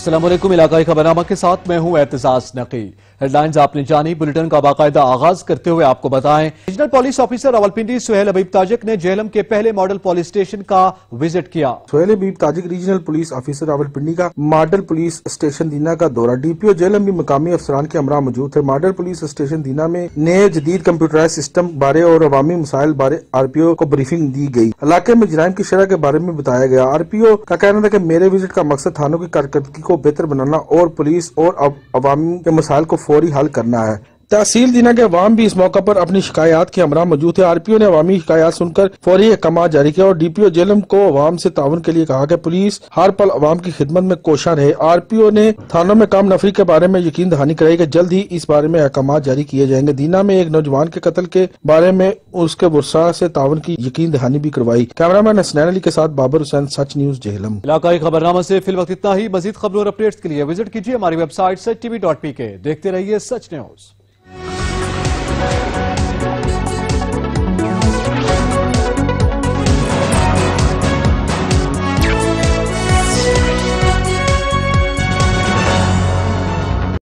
अस्सलाम वालेकुम। इलाकाई खबरनामा के साथ मैं हूं एतजाज नकी। हेडलाइंस आपने जानी, बुलेटिन का बाकायदा आगाज करते हुए आपको बताएं, regional police officer Rawalpindi Suhail Habib Tajik ने जेहलम के पहले मॉडल पुलिस स्टेशन का विजिट किया। Suhail Habib Tajik regional police officer Rawalpindi का मॉडल पुलिस स्टेशन दीना का दौरा। डीपीओ जेहलम भी मकामी अफसरान के हमरा मौजूद थे। मॉडल पुलिस स्टेशन दीना में नए जदीद कंप्यूटराइज सिस्टम बारे और अवामी मसाइल बारे आरपीओ को ब्रीफिंग दी गई। इलाके में जराइम की शरह के बारे में बताया गया। आरपीओ का कहना था कि मेरे विजिट का मकसद थानों की कारकर्दगी को बेहतर बनाना और पुलिस और अवामी के मसाइल को फौरी हल करना है। तहसील दीना के अवाम भी इस मौका पर अपनी शिकायत के हमरा मौजूद थे। आरपीओ ने अवामी शिकायत सुनकर फौरी अहकाम जारी किया और डीपीओ जेहलम को अवाम से ताउन के लिए कहा कि पुलिस हर पल अवाम की खिदमत में कोशा रहे। आरपीओ ने थानों में काम नफरी के बारे में यकीन दहानी कराई कि जल्द ही इस बारे में अहकाम जारी किए जाएंगे। दीना में एक नौजवान के कत्ल के बारे में उसके वर्षा से ताउन की यकीन दहानी भी करवाई। कैमरामैन हसनैन अली के साथ बाबर हुसैन, सच न्यूज जेहलम। इलाकाई खबरनामा से फिल वक्त इतना ही। मजीद खबरों और अपडेट्स के लिए विजिट कीजिए हमारी वेबसाइट sach.tv.pk। देखते रहिए सच न्यूज।